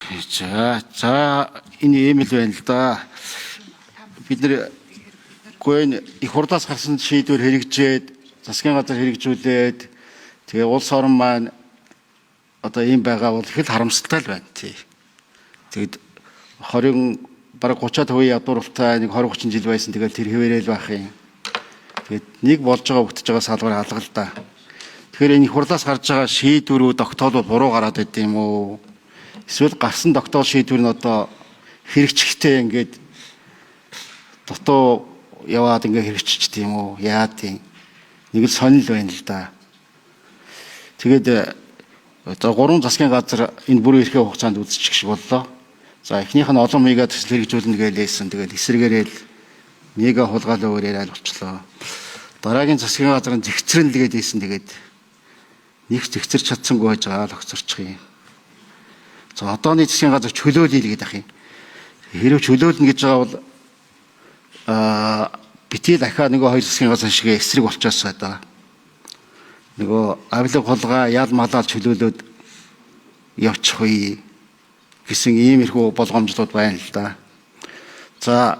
За энэ ийм л байна л да. Бид нэр гүйн их хурлаас гарсан шийдвэр хэрэгжээд засгийн газар хэрэгжүүлээд тэгээ улс орон маань одоо ийм байгаа бол их л харамсалтай л байна тий. Тэгэд 20 бараг 30% ядууртай нэг 20-30 жил байсан тэгээд тэр хэвээрэл байх юм. Тэгээд нэг болж байгаа өгтөж байгаа салбар алга л да. Тэгэхээр энэ их хурлаас гарч байгаа шийдвэрүүд тогтоол буруу гараад байд юм уу? Эсвэл гарсан тогтоол шийдвэр нь одоо хэрэгжихтэй ингээд дотоо яваад ингээд хэрэгжиж тийм үү? Яа тийм нэг л сонирл байна л да. Тэгээд одоо 3 засгийн газар энэ бүрийн эрхээ хугацаанд үзчих шиг боллоо. За эхнийх нь олон мега төсөл хэрэгжүүлнэ гэлээсэн. Тэгээд эсрэгээрэл мега хулгайлан өөрөөр болчлоо. Дараагийн засгийн газар нь зэгцрэн л гээдсэн. Тэгээд нэг зэгцэрч чадсангүй байж байгаа л огцорчих юм. За одооний засгийн газар чөлөөлөе гэдэг ах юм. Хэрвээ чөлөөлнө гэж байгаа бол битгий дахиад нөгөө хоёр засгийн газар шиг эсрэг болчихсоо да. Нөгөө авилга хулгай ял малаар чөлөөлөд явчих үе гэсэн иймэрхүү болгоомжлууд байна л да. За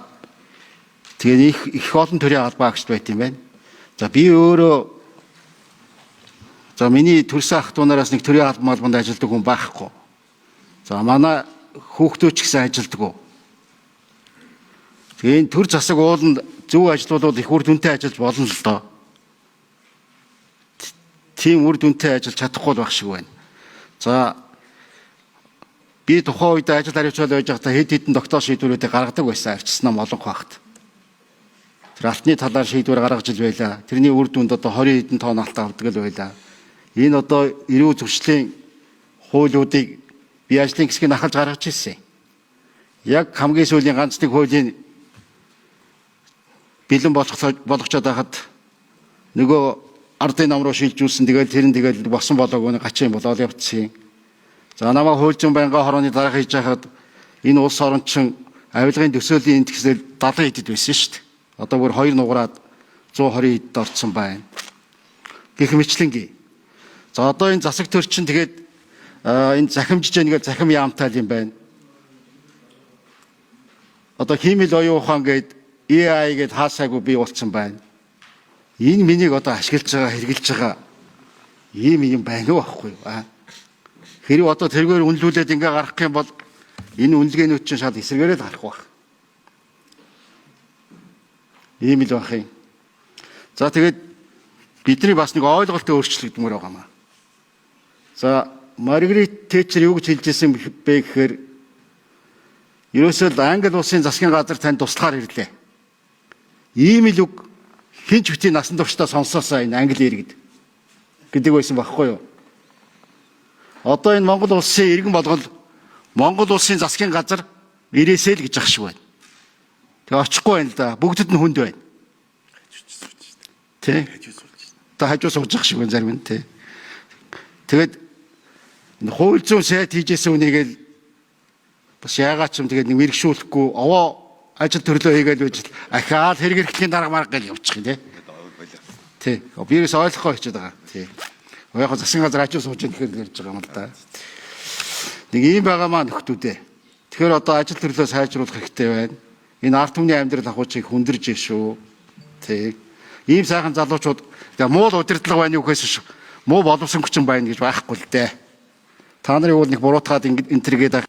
тэгээ их олон төрлийн албаагчд байт юм байна. За би өөрөө за миний төрсөн ах トゥ нараас нэг төрийн албанд ажилладаг хүн байхгүй. За манай хүүхдүүд ч гэсэн ажилладаг. Тэгээ энэ төр засаг ууланд зөв ажиллавал их үр дүнтэй ажиллаж болно л доо. Тийм үр дүнтэй ажиллаж чадахгүй байх шиг байна. За би тухайн үед ажил хариуцлал байж байхдаа хэд хэдэн тогтоол шийдвэрүүдийг гаргадаг байсан арчсан ном олон багт. Тэр алтны талаар шийдвэр гаргаж ил байла. Тэрний үр дүнд одоо 20 хэдэн тонн алт авдаг л байла. Энэ одоо эрүү зөрчлийн хуулиудыг би ажлын хэсгийг ахалж гаргаж ирсэн. Яг хамгийн сүүлийн ганц нэг хуулийн бэлэн болгочод байхад нөгөө ардын нам руу шилжүүлсэн. Тэгээд босон болоогүй гачийн болоод явцсан. За намаа хуульчин байнга хорооны дараах хийж байхад энэ улс орончин авилгын төсөөлийн индексээр 70 хэдэд байсан шүү дээ. Одоо бүр 2 нугараад 120 хэдэд орцсон байна. Гэх мэтлэнгийн. За одоо энэ засаг төрчин тэгээд энэ захимжиж нэгээ захим яамтай юм байна. Одоо химэл оюун ухаан гээд AI гээд хаасаагүй бий болцсон байна. Энэ миний одоо ашиглаж байгаа хэрэгжилж байгаа ийм байна уу байхгүй юу? Хэрэг одоо тэргээр үнэлүүлээд ингээ гарах юм бол энэ үнэлгээнүүд чинь шал эсрэгээрээ л гарах байх. Ийм л байх юм. За тэгээд бидний бас нэг ойлголттой өөрчлөгдмөр байгаа маа. За Маргарет Тэтчер юу гэж хэлжсэн бэ гэхээр ерөөсөө Англи улсын засгийн газар тань туслахаар ирлээ. Ийм л үг хинч битийн насан туршдаа сонсоосаа энэ англи иргэд гэдэг байсан байхгүй юу? Одоо энэ Монгол улсын иргэн болгол Монгол улсын засгийн газар ирээсэй л гэж ах шиг байна. Тэгээ очихгүй байна л да. Бүгдэд нь хүнд байна. Тэ? Та хажуу сууж ах шиг байна зарим нь тэ. Тэгээд хууль зүйн сайд хийжсэн үнийгээл бас яагаад ч юм тэгээд нэг мэрэгшүүлэхгүй овоо ажил төрлөө хийгээл байж ахаад хэрэг хэрэглийн дарга марга гэж явчих юм тий. Тий. Бирээс ойлгохгүй хэвчээд байгаа. Тий. Яг засгийн газар ажил сууж ирэхээр ярьж байгаа юм л да. Нэг ийм байгаа маа нөхдүүдээ. Тэгэхээр одоо ажил төрлөө сайжруулах хэрэгтэй байна. Энэ ард түмний амьдрал ахуйчийг хүндэрж шүү. Тий. Ийм сайхан залуучууд муу удирдлага байна юу гэхээс муу боловсон хүчин байна гэж байхгүй л дээ. Та нарын бол нэг буруутгаад энэ төргээд